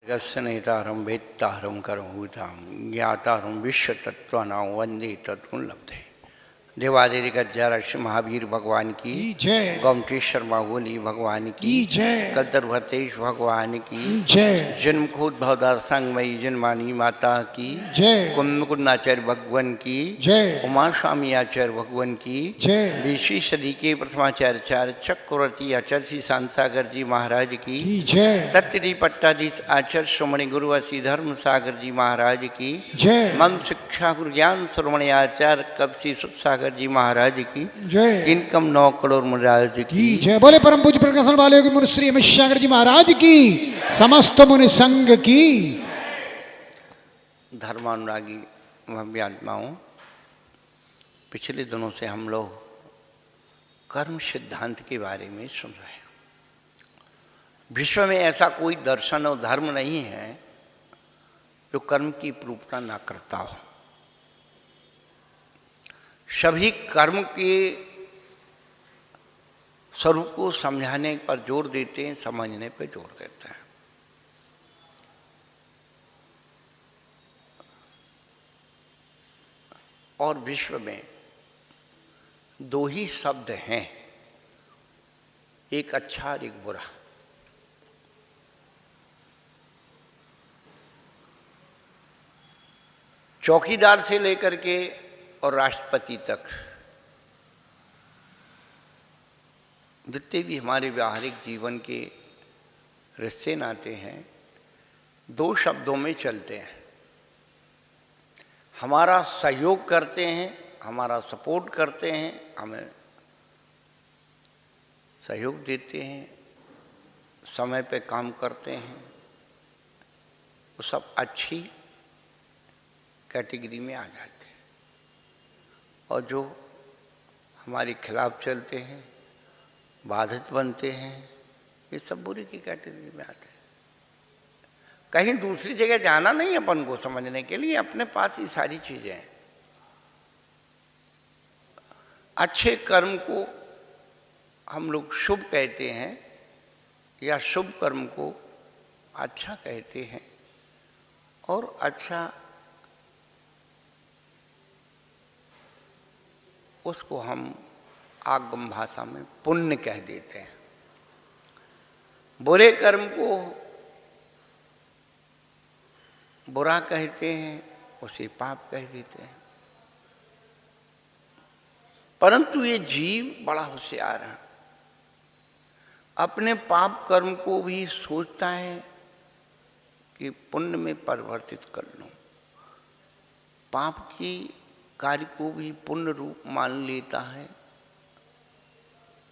रसनेतारं वेत्तारं करहूतां ज्ञातारं विश्वतत्त्वानां वन्दे तत्त्वं लब्धे। देवादिगज महावीर भगवान की जय। गोमटेश्वर माहुली भगवान की जय। कद्दरभतेश भगवान की जय। जन्मखोद भवदार संगमयी जन्मानी माता की जय। कुंदकुंदाचार्य भगवान की जय। उमा स्वामी आचार्य भगवान की जय। 20वीं सदी के प्रथमाचार्य चक्रवर्ती आचार्य श्री शांतासागर जी महाराज की जय। तत्रि पट्टाधीश आचार्य श्रोमणी गुरु श्री धर्म सागर जी महाराज की जय। मम शिक्षा गुरु ज्ञान श्रोमणी आचार्य कब श्री सागर जी महाराज की जय। किनकम 9 करोड़ महाराज की जय। बोले परम पूज्य प्रकाशन वाले मुनि श्री अमित सागर जी महाराज की समस्त मुनि संघ की। धर्मानुरागी भव्यात्माओं, पिछले दिनों से हम लोग कर्म सिद्धांत के बारे में सुन रहे हैं। विश्व में ऐसा कोई दर्शन और धर्म नहीं है जो कर्म की प्रूफता ना करता हो। सभी कर्म के स्वरूप को समझाने पर जोर देते हैं, समझने पर जोर देते हैं। और विश्व में दो ही शब्द हैं, एक अच्छा और एक बुरा। चौकीदार से लेकर के और राष्ट्रपति तक जितने भी हमारे व्यावहारिक जीवन के रिश्ते नाते हैं, दो शब्दों में चलते हैं। हमारा सहयोग करते हैं, हमारा सपोर्ट करते हैं, हमें सहयोग देते हैं, समय पे काम करते हैं, वो सब अच्छी कैटेगरी में आ जाते हैं। और जो हमारे खिलाफ चलते हैं, बाधित बनते हैं, ये सब बुरी की कैटेगरी में आते हैं। कहीं दूसरी जगह जाना नहीं अपन को समझने के लिए, अपने पास ही सारी चीजें हैं। अच्छे कर्म को हम लोग शुभ कहते हैं या शुभ कर्म को अच्छा कहते हैं, और अच्छा उसको हम आगम भाषा में पुण्य कह देते हैं। बुरे कर्म को बुरा कहते हैं, उसे पाप कह देते हैं। परंतु ये जीव बड़ा होशियार है, अपने पाप कर्म को भी सोचता है कि पुण्य में परिवर्तित कर लूं। पाप की कार्य को भी पुण्य रूप मान लेता है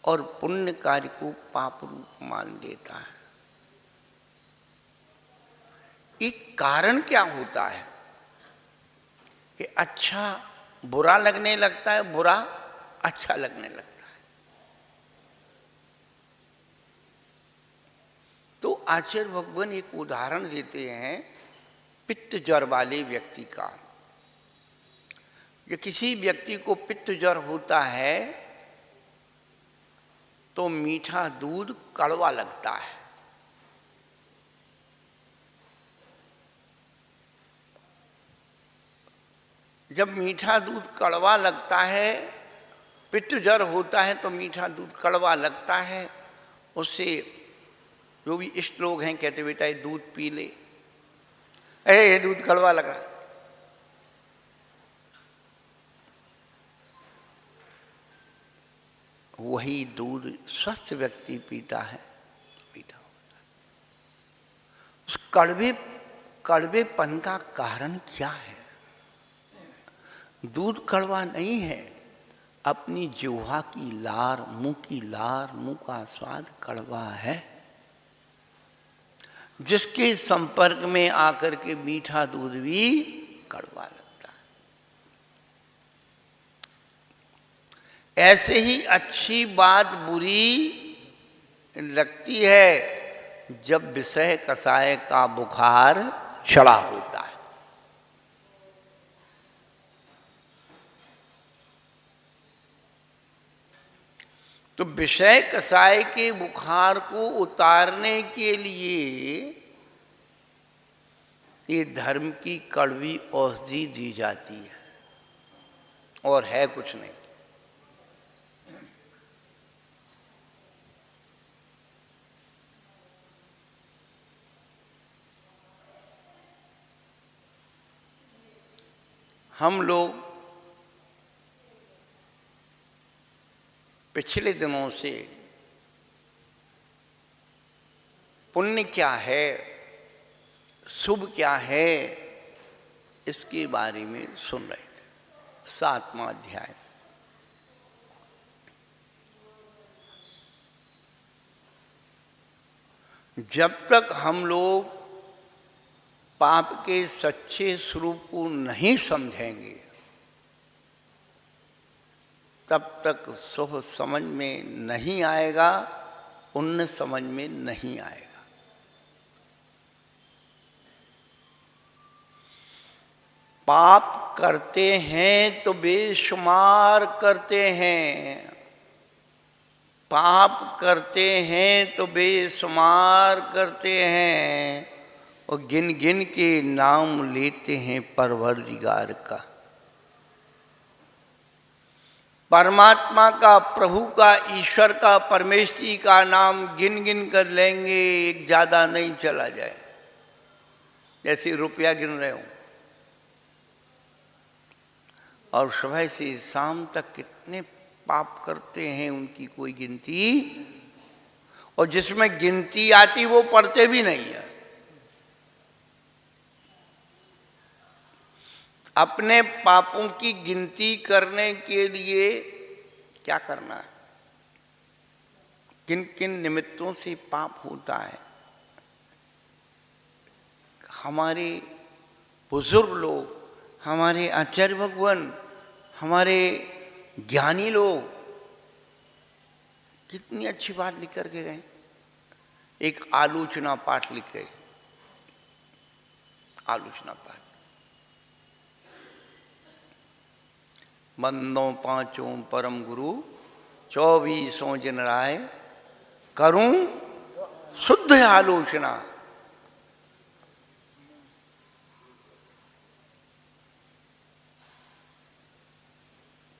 और पुण्य कार्य को पाप रूप मान लेता है। एक कारण क्या होता है कि अच्छा बुरा लगने लगता है, बुरा अच्छा लगने लगता है? तो आचार्य भगवान एक उदाहरण देते हैं पित्त ज्वर वाले व्यक्ति का। जो किसी व्यक्ति को पित्त ज्वर होता है तो मीठा दूध कड़वा लगता है। जब मीठा दूध कड़वा लगता है, पित्त ज्वर होता है तो मीठा दूध कड़वा लगता है। उससे जो भी इष्ट लोग हैं कहते बेटा ये दूध पी ले, अरे ये दूध कड़वा लग रहा है। वही दूध स्वस्थ व्यक्ति पीता है, पीता होता है। उस कड़वेपन का कारण क्या है? दूध कड़वा नहीं है, अपनी जिह्वा की लार, मुंह की लार, मुंह का स्वाद कड़वा है। जिसके संपर्क में आकर के मीठा दूध भी कड़वा लगता है। ऐसे ही अच्छी बात बुरी लगती है जब विषय कषाय का बुखार चढ़ा होता है। तो विषय कषाय के बुखार को उतारने के लिए ये धर्म की कड़वी औषधि दी जाती है और है कुछ नहीं। हम लोग पिछले दिनों से पुण्य क्या है, शुभ क्या है, इसके बारे में सुन रहे थे। 7वां अध्याय। जब तक हम लोग पाप के सच्चे स्वरूप को नहीं समझेंगे तब तक शुभ समझ में नहीं आएगा, पुण्य समझ में नहीं आएगा। पाप करते हैं तो बेशुमार करते हैं, पाप करते हैं तो बेशुमार करते हैं और गिन गिन के नाम लेते हैं परवरदिगार का। परमात्मा का, प्रभु का, ईश्वर का, परमेश्वरी का नाम गिन गिन कर लेंगे, एक ज्यादा नहीं चला जाए। जैसे रुपया गिन रहे हो और सुबह से शाम तक कितने पाप करते हैं, उनकी कोई गिनती, और जिसमें गिनती आती वो पढ़ते भी नहीं है। अपने पापों की गिनती करने के लिए क्या करना है, किन किन निमित्तों से पाप होता है। हमारे बुजुर्ग लोग, हमारे आचार्य भगवान, हमारे ज्ञानी लोग कितनी अच्छी बात लिख करके गए। एक आलोचना पाठ लिख गए, आलोचना पाठ। बंदों पांचों परम गुरु 24 जन राय, करूं शुद्ध आलोचना।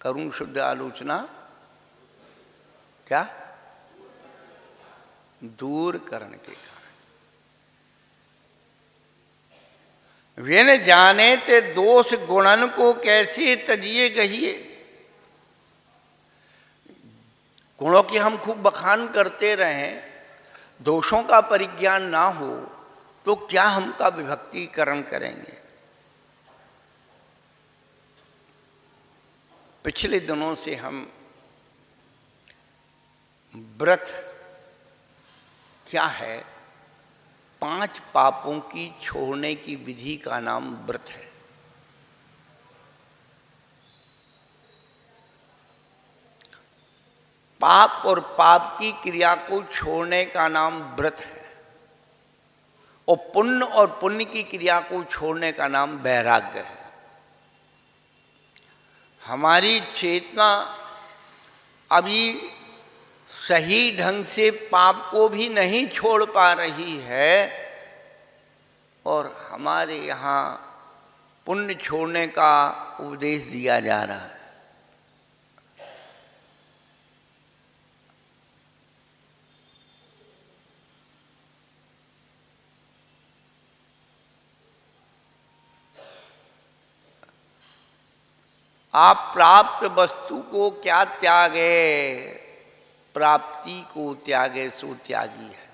करूं शुद्ध आलोचना क्या? दूर करने के कारण। वे न जाने ते दोष गुणन को कैसे तजिए कहिए। गुणों की हम खूब बखान करते रहें, दोषों का परिज्ञान ना हो तो क्या हम का विभक्तिकरण करेंगे। पिछले दिनों से हम व्रत क्या है, 5 पापों की छोड़ने की विधि का नाम व्रत है। पाप और पाप की क्रिया को छोड़ने का नाम व्रत है और पुण्य की क्रिया को छोड़ने का नाम वैराग्य है। हमारी चेतना अभी सही ढंग से पाप को भी नहीं छोड़ पा रही है और हमारे यहाँ पुण्य छोड़ने का उपदेश दिया जा रहा है। आप प्राप्त वस्तु को क्या त्यागे, प्राप्ति को त्यागे सो त्यागी है।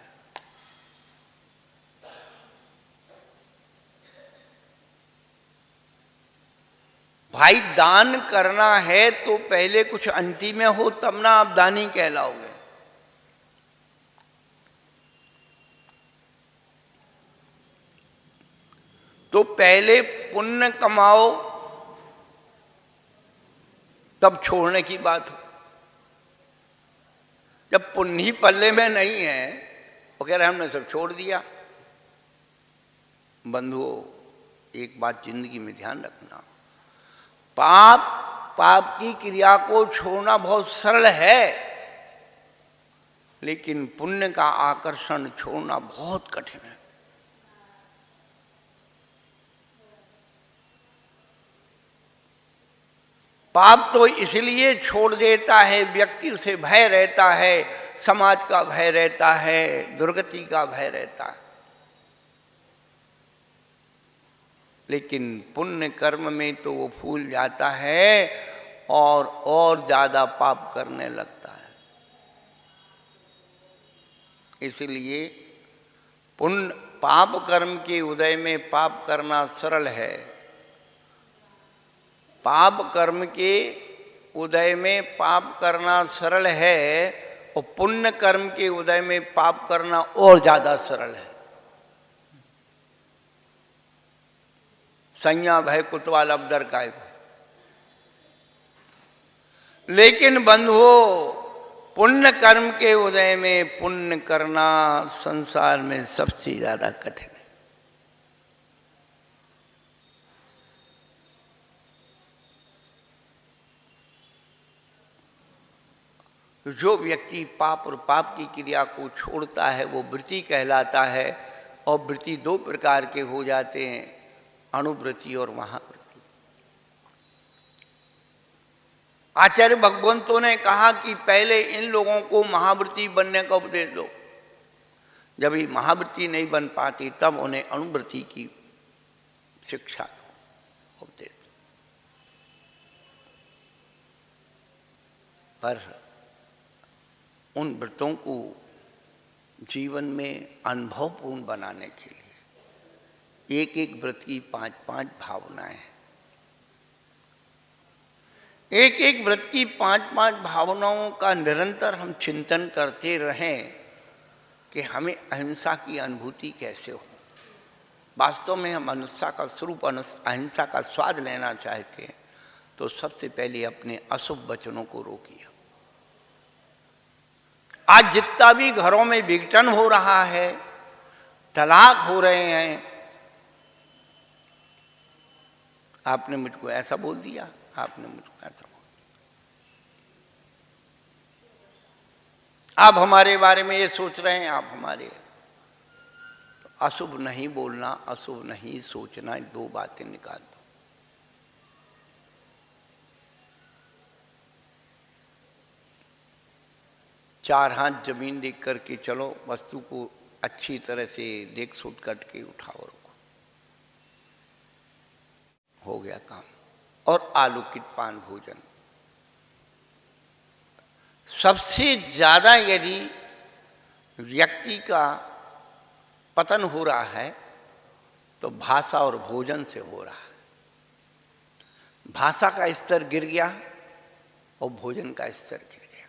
भाई दान करना है तो पहले कुछ अंटी में हो तब ना आप दानी कहलाओगे। तो पहले पुण्य कमाओ तब छोड़ने की बात हो। जब पुण्य ही पल्ले में नहीं है वो कह रहे हमने सब छोड़ दिया। बंधुओं, एक बात जिंदगी में ध्यान रखना, पाप की क्रिया को छोड़ना बहुत सरल है, लेकिन पुण्य का आकर्षण छोड़ना बहुत कठिन है। पाप तो इसलिए छोड़ देता है, व्यक्ति उसे भय रहता है, समाज का भय रहता है, दुर्गति का भय रहता है। लेकिन पुण्य कर्म में तो वो फूल जाता है और ज्यादा पाप करने लगता है। इसलिए पुण्य पाप कर्म के उदय में पाप करना सरल है, पाप कर्म के उदय में पाप करना सरल है, और पुण्य कर्म के उदय में पाप करना और ज्यादा सरल है। संज्ञा भय कुतवाल अब डर काय को। लेकिन बंधुओं, पुण्य कर्म के उदय में पुण्य करना संसार में सबसे ज्यादा कठिन है। जो व्यक्ति पाप और पाप की क्रिया को छोड़ता है वो वृत्ति कहलाता है। और वृत्ति दो प्रकार के हो जाते हैं, अणुवृत्ति और महावृत्ति। आचार्य भगवंतों ने कहा कि पहले इन लोगों को महावृत्ति बनने का उपदेश दो। जब ये महावृत्ति नहीं बन पाती तब उन्हें अणुवृत्ति की शिक्षा दो, उपदेश दो। पर उन व्रतों को जीवन में अनुभवपूर्ण बनाने के लिए एक एक व्रत की 5-5 भावनाएं हैं। एक एक व्रत की 5-5 भावनाओं का निरंतर हम चिंतन करते रहें कि हमें अहिंसा की अनुभूति कैसे हो। वास्तव में हम अहिंसा का स्वरूप, अहिंसा का स्वाद लेना चाहते हैं तो सबसे पहले अपने अशुभ वचनों को रोकिए। आज जितना भी घरों में विघटन हो रहा है, तलाक हो रहे हैं, आपने मुझको ऐसा बोल दिया, आपने मुझको ऐसा बोल दिया, आप हमारे बारे में ये सोच रहे हैं, आप हमारे। तो अशुभ नहीं बोलना, अशुभ नहीं सोचना, दो बातें निकाल दो। चार हाथ जमीन देख करके चलो, वस्तु को अच्छी तरह से देख सोच करके उठाओ, रखो, हो गया काम। और आलौकिक पान भोजन। सबसे ज्यादा यदि व्यक्ति का पतन हो रहा है तो भाषा और भोजन से हो रहा है। भाषा का स्तर गिर गया और भोजन का स्तर गिर गया।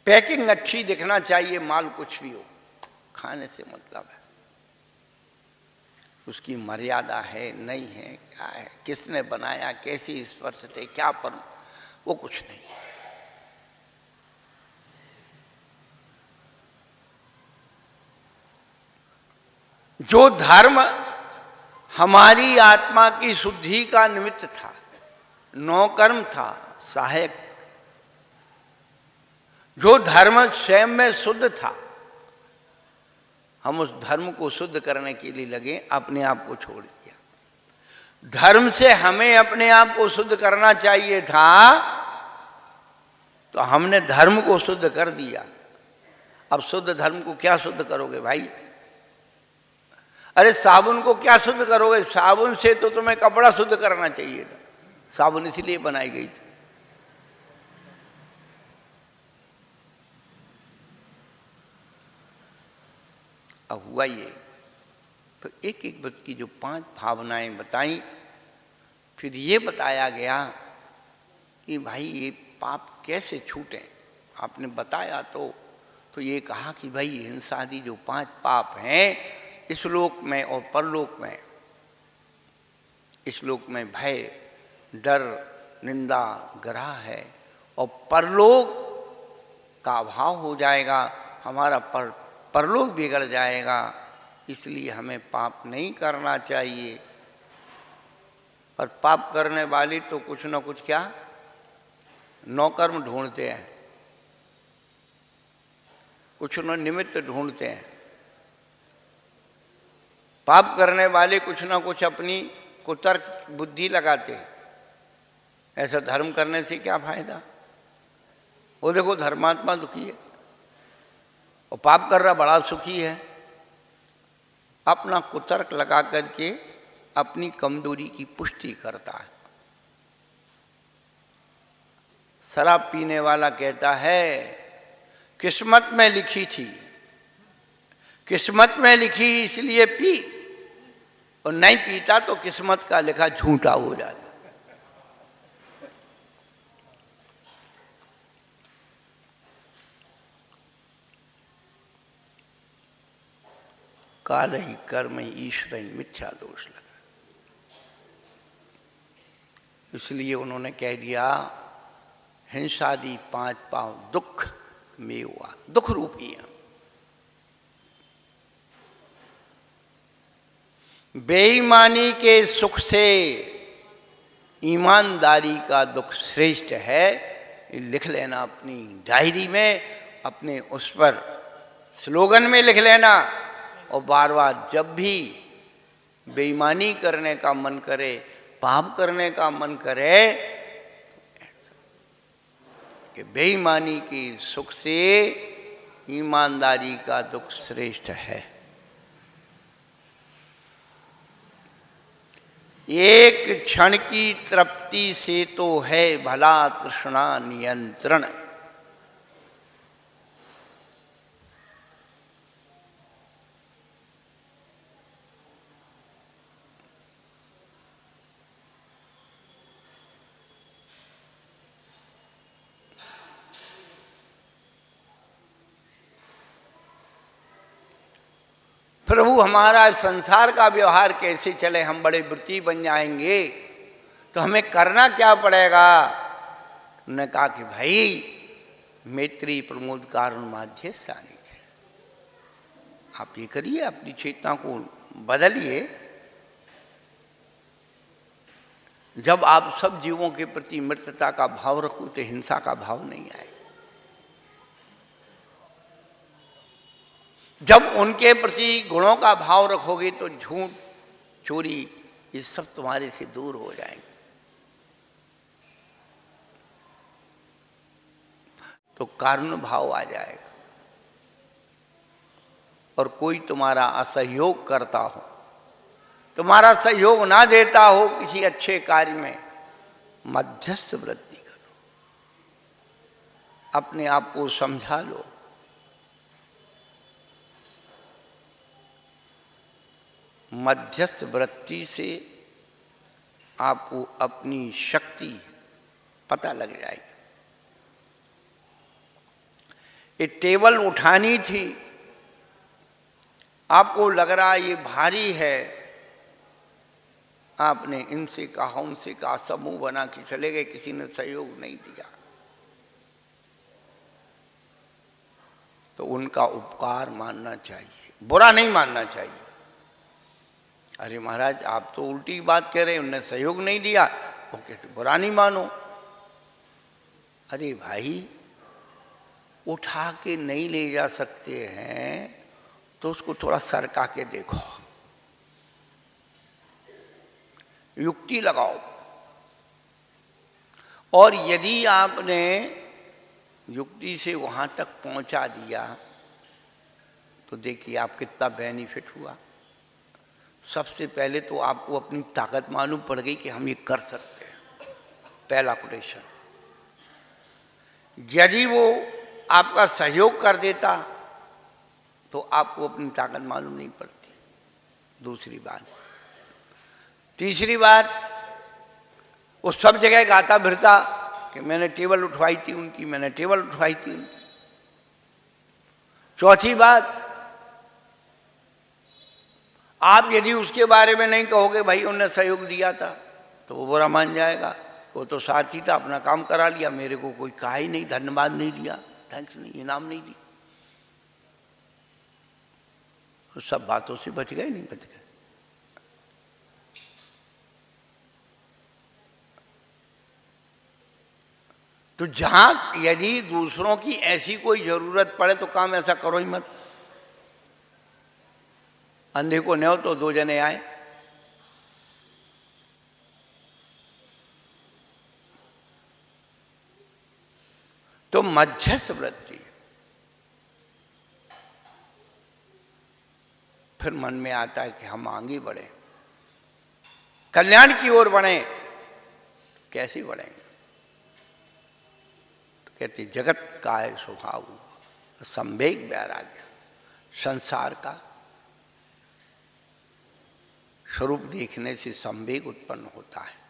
पैकिंग अच्छी दिखना चाहिए, माल कुछ भी हो, खाने से मतलब है। उसकी मर्यादा है नहीं है, क्या है, किसने बनाया, कैसी स्पर्श थे, क्या पर, वो कुछ नहीं। जो धर्म हमारी आत्मा की शुद्धि का निमित्त था, नौकर्म था, सहायक, जो धर्म स्वयं में शुद्ध था, हम उस धर्म को शुद्ध करने के लिए लगे, अपने आप को छोड़ दिया। धर्म से हमें अपने आप को शुद्ध करना चाहिए था, तो हमने धर्म को शुद्ध कर दिया। अब शुद्ध धर्म को क्या शुद्ध करोगे भाई? अरे साबुन को क्या शुद्ध करोगे? साबुन से तो तुम्हें कपड़ा शुद्ध करना चाहिए था। साबुन इसलिए बनाई गई थी। अब हुआ ये, तो एक एक व्रत की जो 5 भावनाएं बताई, फिर ये बताया गया कि भाई ये पाप कैसे छूटे। आपने बताया तो ये कहा कि भाई हिंसा आदि जो 5 पाप हैं, इस लोक में और परलोक में, इस लोक में भय, डर, निंदा, ग्रह है, और परलोक का अभाव हो जाएगा, हमारा परलोक बिगड़ जाएगा। इसलिए हमें पाप नहीं करना चाहिए। और पाप करने वाले तो कुछ ना कुछ क्या नौकर्म ढूंढते हैं, कुछ न निमित्त ढूंढते हैं। पाप करने वाले कुछ ना कुछ अपनी कुतर्क बुद्धि लगाते हैं, ऐसा धर्म करने से क्या फायदा। वो देखो धर्मात्मा दुखी है और पाप कर रहा बड़ा सुखी है। अपना कुतर्क लगा करके अपनी कमजोरी की पुष्टि करता है। शराब पीने वाला कहता है किस्मत में लिखी थी, किस्मत में लिखी इसलिए पी, और नहीं पीता तो किस्मत का लिखा झूठा हो जाता। काल ही कर्म ही ईश्वर ही मिथ्या दोष लगा। इसलिए उन्होंने कह दिया हिंसादि 5 पांव दुख में हुआ, दुख रूपी है। बेईमानी के सुख से ईमानदारी का दुख श्रेष्ठ है। लिख लेना अपनी डायरी में, अपने उस पर स्लोगन में लिख लेना, और बार बार जब भी बेईमानी करने का मन करे, पाप करने का मन करे, कि बेईमानी के सुख से ईमानदारी का दुख श्रेष्ठ है। एक क्षण की तृप्ति से तो है भला तृष्णा नियंत्रण। प्रभु हमारा संसार का व्यवहार कैसे चले, हम बड़े व्रती बन जाएंगे, तो हमें करना क्या पड़ेगा। उन्होंने कहा कि भाई मैत्री प्रमोद कारण माध्य सानिध्य, आप ये करिए, अपनी चेतना को बदलिए। जब आप सब जीवों के प्रति मित्रता का भाव रखो तो हिंसा का भाव नहीं आए। जब उनके प्रति गुणों का भाव रखोगे तो झूठ चोरी ये सब तुम्हारे से दूर हो जाएंगे। तो कारण भाव आ जाएगा। और कोई तुम्हारा असहयोग करता हो, तुम्हारा सहयोग ना देता हो किसी अच्छे कार्य में, मध्यस्थ वृत्ति करो, अपने आप को समझा लो। मध्यस्थ वृत्ति से आपको अपनी शक्ति पता लग जाएगी। ये टेबल उठानी थी, आपको लग रहा ये भारी है, आपने इनसे कहा उनसे कहा, समूह बना के चले गए, किसी ने सहयोग नहीं दिया, तो उनका उपकार मानना चाहिए, बुरा नहीं मानना चाहिए। अरे महाराज आप तो उल्टी बात कह रहे हैं, उनने सहयोग नहीं दिया, वो कहते बुरा नहीं मानो। अरे भाई उठा के नहीं ले जा सकते हैं तो उसको थोड़ा सरका के देखो, युक्ति लगाओ। और यदि आपने युक्ति से वहां तक पहुंचा दिया तो देखिए आप कितना बेनिफिट हुआ। सबसे पहले तो आपको अपनी ताकत मालूम पड़ गई कि हम ये कर सकते हैं, पहला कोटेशन। यदि वो आपका सहयोग कर देता तो आपको अपनी ताकत मालूम नहीं पड़ती। दूसरी बात, तीसरी बात, वो सब जगह गाता फिरता कि मैंने टेबल उठवाई थी उनकी, मैंने टेबल उठवाई थी उनकी। चौथी बात, आप यदि उसके बारे में नहीं कहोगे भाई उन्होंने सहयोग दिया था, तो वो बुरा मान जाएगा, वो तो साथी था, अपना काम करा लिया, मेरे को कोई कहा ही नहीं, धन्यवाद नहीं दिया, थैंक्स नहीं, इनाम नहीं दी, तो सब बातों से बच गए, नहीं बच गए। तो जहां यदि दूसरों की ऐसी कोई जरूरत पड़े तो काम ऐसा करो ही मत। अंधे को न्यो तो 2 जने आए। तो मध्यस्थ वृत्ति फिर मन में आता है कि हम आगे बढ़े, कल्याण की ओर बढ़े। कैसे बढ़ेंगे? तो कहते जगत का है स्वभाव संवेग वैराग्य, संसार का स्वरूप देखने से संवेग उत्पन्न होता है।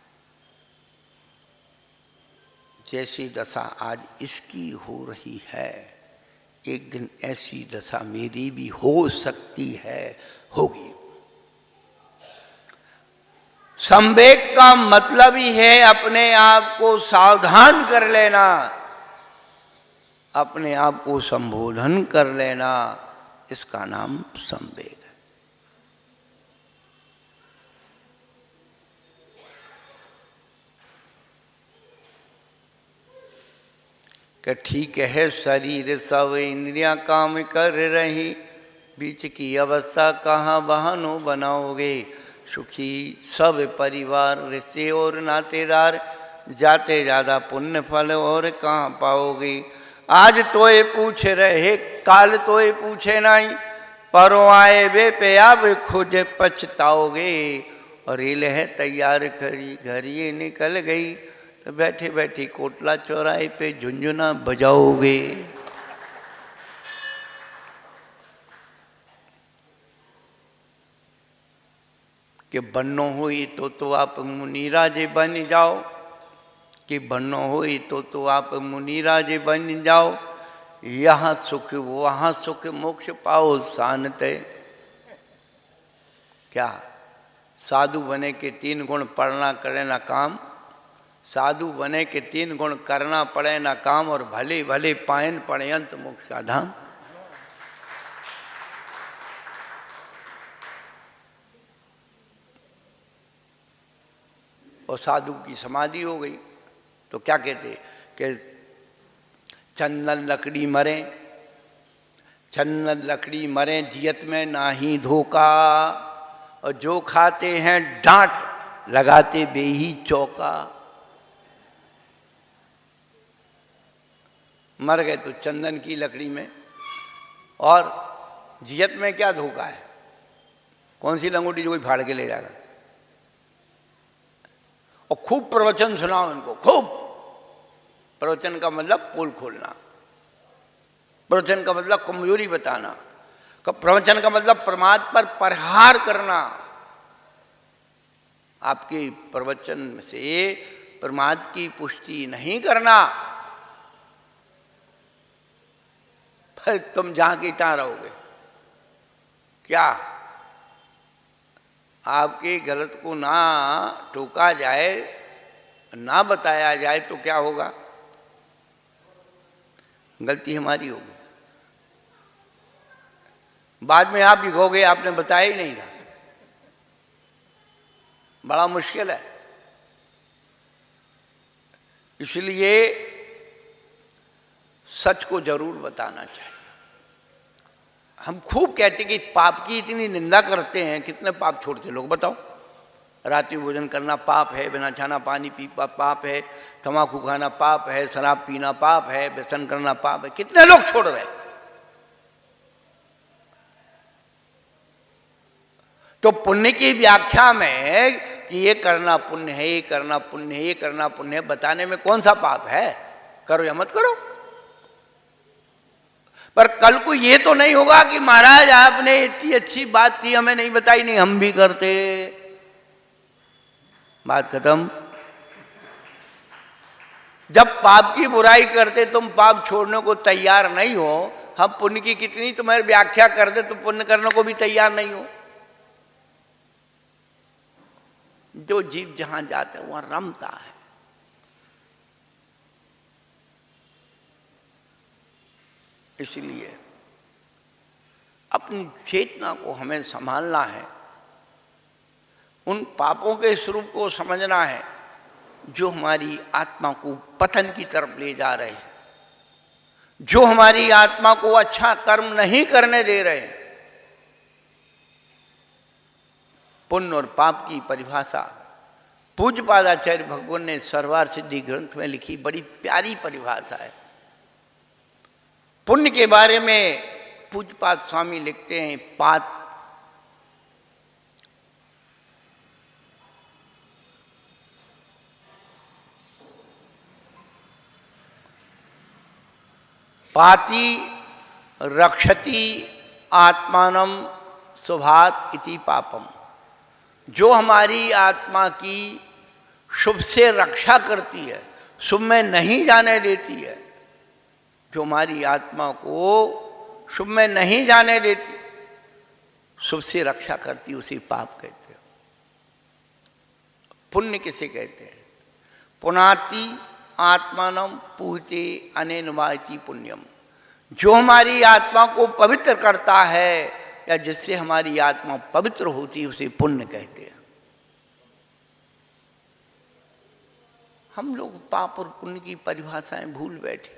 जैसी दशा आज इसकी हो रही है, एक दिन ऐसी दशा मेरी भी हो सकती है, होगी। संवेग का मतलब ही है अपने आप को सावधान कर लेना, अपने आप को संबोधन कर लेना, इसका नाम संवेग है। कि ठीक है शरीर सब इंद्रियां काम कर रही, बीच की अवस्था कहाँ बहानों बनाओगे। सुखी सब परिवार रिश्ते और नातेदार, जाते ज्यादा पुण्य फल और कहाँ पाओगे। आज तो ये पूछ रहे काल तो ये पूछे नहीं, परो आए वे पे आप खुद पछताओगे। और रेल है तैयार खड़ी घर ये निकल गई, तो बैठे बैठे कोटला चौराहे पे झुंझुना बजाओगे। कि बन्नो हुई तो आप मुनिराजे बन जाओ, कि बन्नो हुई तो आप मुनिराजे बन जाओ। यहाँ सुख वहाँ सुख मोक्ष पाओ शांति। क्या साधु बने के 3 गुण पढ़ना करे ना काम, साधु बने के 3 गुण करना पड़े ना काम, और भले भले पायन पर्यंत मोक्ष का धाम। और साधु की समाधि हो गई तो क्या कहते कि चंदन लकड़ी मरे, चंदन लकड़ी मरे जियत में नाही धोखा, और जो खाते हैं डांट लगाते बेही चौका। मर गए तो चंदन की लकड़ी में, और जियत में क्या धोखा है? कौन सी लंगोटी जो कोई फाड़ के ले जाएगा? और खूब प्रवचन सुनाओ इनको, खूब। प्रवचन का मतलब पोल खोलना, प्रवचन का मतलब कमजोरी बताना, प्रवचन का मतलब प्रमाद पर प्रहार करना। आपके प्रवचन से प्रमाद की पुष्टि नहीं करना, फिर तुम जहां की तहां रहोगे। क्या आपके गलत को ना टोका जाए, ना बताया जाए तो क्या होगा? गलती हमारी होगी। बाद में आप भी कहोगे आपने बताया ही नहीं था। बड़ा मुश्किल है। इसलिए सच को जरूर बताना चाहिए। हम खूब कहते कि पाप की इतनी निंदा करते हैं, कितने पाप छोड़ते लोग बताओ? रात्रि भोजन करना पाप है, बिना छाना पानी पी पाप है, तम्बाकू खाना पाप है, शराब पीना पाप है, व्यसन करना पाप है। कितने लोग छोड़ रहे हैं? तो पुण्य की व्याख्या में कि ये करना पुण्य है, ये करना पुण्य है, ये करना पुण्य है, बताने में कौन सा पाप है? करो या मत करो। पर कल को ये तो नहीं होगा कि महाराज आपने इतनी अच्छी बात थी हमें नहीं बताई, नहीं हम भी करते। बात खत्म। जब पाप की बुराई करते तुम पाप छोड़ने को तैयार नहीं हो, हम पुण्य की कितनी तुम्हारी व्याख्या कर दे तो पुण्य करने को भी तैयार नहीं हो। जो जीव जहां जाता है वहां रमता है। इसलिए अपनी चेतना को हमें संभालना है, उन पापों के स्वरूप को समझना है जो हमारी आत्मा को पतन की तरफ ले जा रहे हैं, जो हमारी आत्मा को अच्छा कर्म नहीं करने दे रहे हैं। पुण्य और पाप की परिभाषा पूज्यपाद आचार्य भगवान ने सर्वार सिद्धि ग्रंथ में लिखी, बड़ी प्यारी परिभाषा है। पुण्य के बारे में पूज्यपाद स्वामी लिखते हैं, पाति रक्षति आत्मानम शुभात इति पापम। जो हमारी आत्मा की शुभ से रक्षा करती है, शुभ में नहीं जाने देती है, जो हमारी आत्मा को शुभ में नहीं जाने देती, शुभ से रक्षा करती, उसे पाप कहते हैं। पुण्य किसे कहते हैं? पुनाति आत्मानम पूहते अनेनवाइति पुण्यम। जो हमारी आत्मा को पवित्र करता है या जिससे हमारी आत्मा पवित्र होती है, उसे पुण्य कहते हैं। हम लोग पाप और पुण्य की परिभाषाएं भूल बैठे।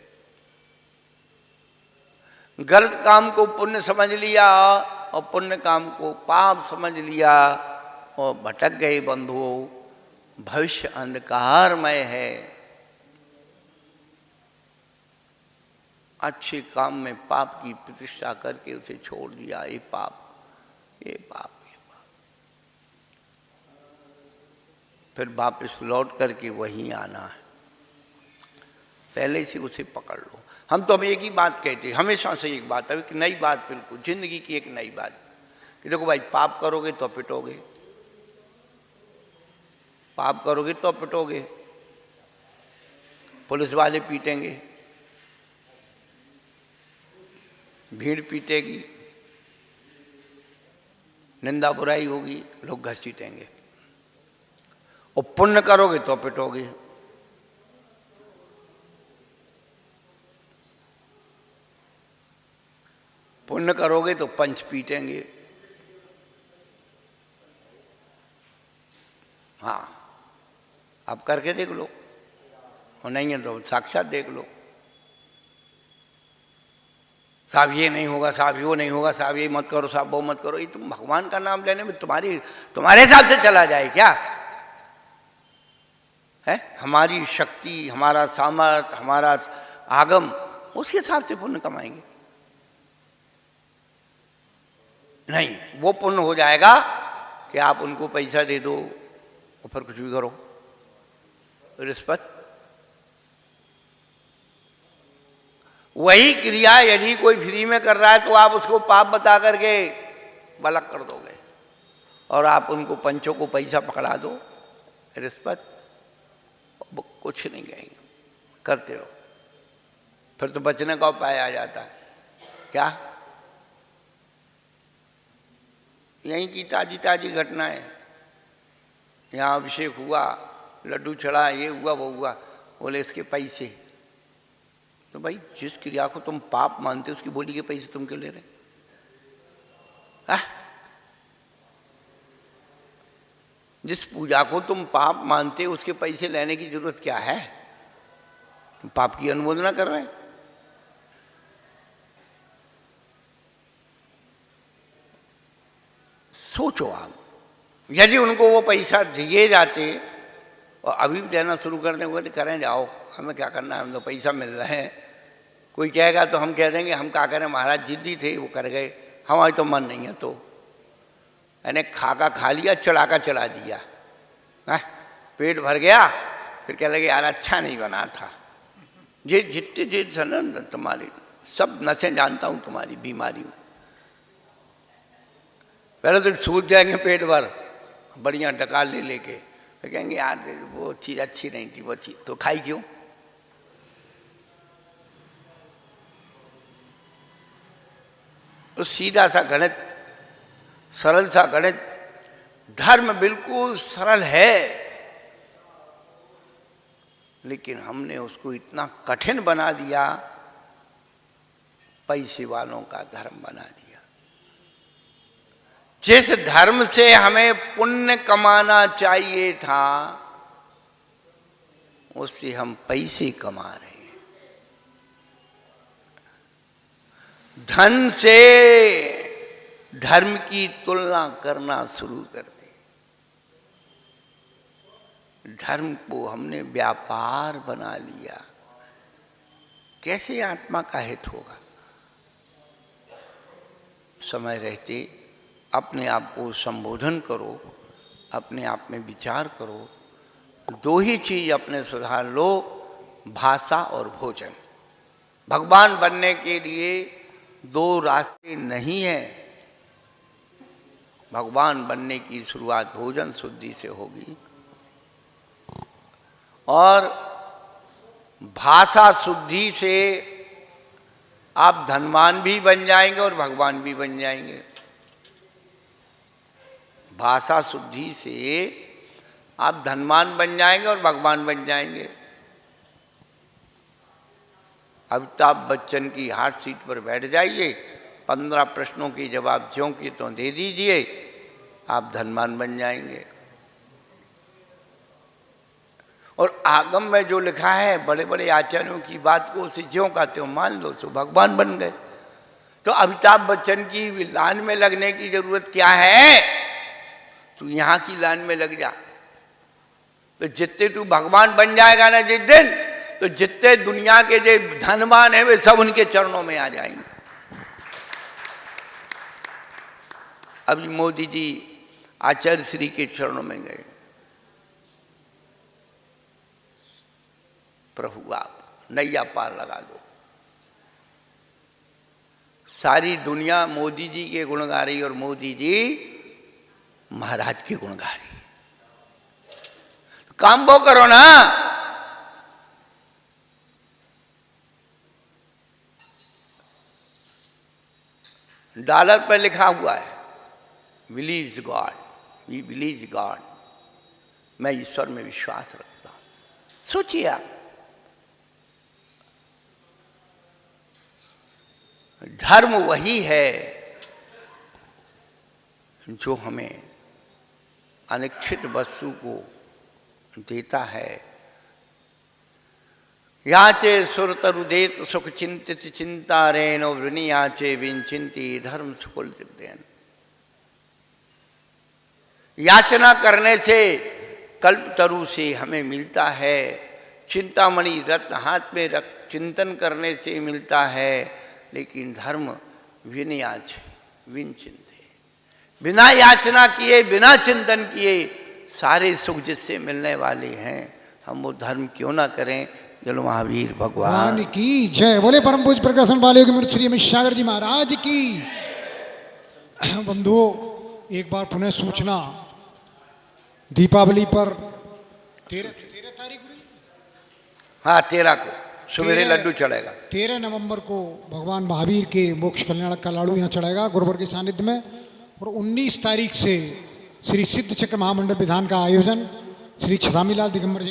गलत काम को पुण्य समझ लिया और पुण्य काम को पाप समझ लिया और भटक गए बंधुओं। भविष्य अंधकारमय है। अच्छे काम में पाप की प्रतिष्ठा करके उसे छोड़ दिया, ये पाप, ये पाप, ये पाप। फिर वापस लौट करके वहीं आना है। पहले से उसे पकड़ लो। हम तो अब एक ही बात कहते हैं, हमेशा से एक बात है, एक नई बात, बिल्कुल जिंदगी की एक नई बात कि देखो भाई, पाप करोगे तो पिटोगे, पाप करोगे तो पिटोगे। पुलिस वाले पीटेंगे, भीड़ पीटेगी, निंदा बुराई होगी, लोग घसीटेंगे। और पुण्य करोगे तो पिटोगे। पुण्य करोगे तो पंच पीटेंगे। हाँ, आप करके देख लो, और नहीं है तो साक्षात देख लो। साहब ये नहीं होगा, साहब वो नहीं होगा, साहब ये मत करो, साहब वो मत करो। ये तुम भगवान का नाम लेने में तुम्हारे हिसाब से चला जाए क्या है? हमारी शक्ति, हमारा सामर्थ, हमारा आगम, उसके हिसाब से पुण्य कमाएंगे। नहीं, वो पुण्य हो जाएगा कि आप उनको पैसा दे दो और फिर कुछ भी करो, रिश्वत। वही क्रिया यदि कोई फ्री में कर रहा है तो आप उसको पाप बता करके बलक कर दोगे, और आप उनको पंचों को पैसा पकड़ा दो, रिश्वत, कुछ नहीं कहेंगे, करते रहो। फिर तो बचने का उपाय आ जाता है। क्या? यहीं की ताजी ताजी घटना है। यहाँ अभिषेक हुआ, लड्डू चढ़ा, ये हुआ वो हुआ, बोले इसके पैसे। तो भाई, जिस क्रिया को तुम पाप मानते उसकी बोली के पैसे तुम क्यों ले रहे? जिस पूजा को तुम पाप मानते उसके पैसे लेने की जरूरत क्या है? तुम पाप की अनुमोदना कर रहे हैं। सोचो आप, यदि उनको वो पैसा दिए जाते और अभी भी देना शुरू कर देंगे तो करें, जाओ, हमें क्या करना है, हम तो पैसा मिल रहे हैं। कोई कहेगा तो हम कह देंगे हम क्या करें, महाराज जिद्दी थे, वो कर गए, हमारे तो मन नहीं है। तो यानी खाका खा लिया, चढ़ाका चढ़ा दिया, पेट भर गया, फिर कह लगे यार अच्छा नहीं बना था। ये जितने जिद ना तुम्हारी सब नसें जानता हूँ, तुम्हारी बीमारी। पहले तो सूझ जाएंगे पेट भर, बढ़िया डकार ले लेके, फिर कहेंगे यार वो चीज़ अच्छी नहीं थी, वो चीज़ तो खाई क्यों? तो सीधा सा गणित, सरल सा गणित, धर्म बिल्कुल सरल है, लेकिन हमने उसको इतना कठिन बना दिया, पैसे वालों का धर्म बना दिया। जिस धर्म से हमें पुण्य कमाना चाहिए था, उससे हम पैसे कमा रहे हैं। धन से धर्म की तुलना करना शुरू कर दी। धर्म को हमने व्यापार बना लिया। कैसे आत्मा का हित होगा? समय रहते अपने आप को संबोधन करो, अपने आप में विचार करो। दो ही चीज अपने सुधार लो, भाषा और भोजन। भगवान बनने के लिए दो रास्ते नहीं है। भगवान बनने की शुरुआत भोजन शुद्धि से होगी और भाषा शुद्धि से आप धनवान भी बन जाएंगे और भगवान भी बन जाएंगे। भाषा शुद्धि से आप धनवान बन जाएंगे और भगवान बन जाएंगे। अमिताभ बच्चन की हार्ट सीट पर बैठ जाइए, 15 प्रश्नों के जवाब ज्यों के त्यों दे दीजिए, आप धनवान बन जाएंगे। और आगम में जो लिखा है बड़े बड़े आचार्यों की बात को उसे ज्यों का त्यों मान लो, सो भगवान बन गए। तो अमिताभ बच्चन की लाइन में लगने की जरूरत क्या है? तू यहाँ की लाइन में लग जा, तो जितने तू भगवान बन जाएगा ना जिस दिन, तो जितने दुनिया के जो धनवान है वे सब उनके चरणों में आ जाएंगे। अभी मोदी जी आचार्य श्री के चरणों में गए, प्रभु आप नैया पार लगा दो। सारी दुनिया मोदी जी के गुण गा रही और मोदी जी महाराज के गुण गा रही। तो काम वो करो ना। डॉलर पर लिखा हुआ है believe God, we believe God, मैं ईश्वर में विश्वास रखता हूं। सोचिए आप, धर्म वही है जो हमें अनिश्चित वस्तु को देता है। याचे सुरतरुदेत सुख चिंतित चिंता रेनो वृणि याचे विंचिंती धर्म सुकुल देन। याचना करने से कल्प तरु से हमें मिलता है, चिंतामणि रत्न हाथ में रख चिंतन करने से मिलता है। लेकिन धर्म विनयाच विनचिंते, बिना याचना किए बिना चिंतन किए सारे सुख जिससे मिलने वाले हैं, हम वो धर्म क्यों ना करें। चलो महावीर भगवान की जय। बोले परम पूज्य प्रकाशन वाले श्री अमित सागर जी महाराज की। बंधुओं, एक बार पुनः सूचना, दीपावली पर 13 तारीख, हाँ 13 को सवेरे लड्डू चढ़ेगा। 13 नवंबर को भगवान महावीर के मोक्ष कल्याण का लाडू यहाँ चढ़ेगा गुरुवर के सानिध्य में। और 19 तारीख से श्री सिद्ध चक्र महामंडल विधान का आयोजन श्री छदामीलाल दिगंबर जी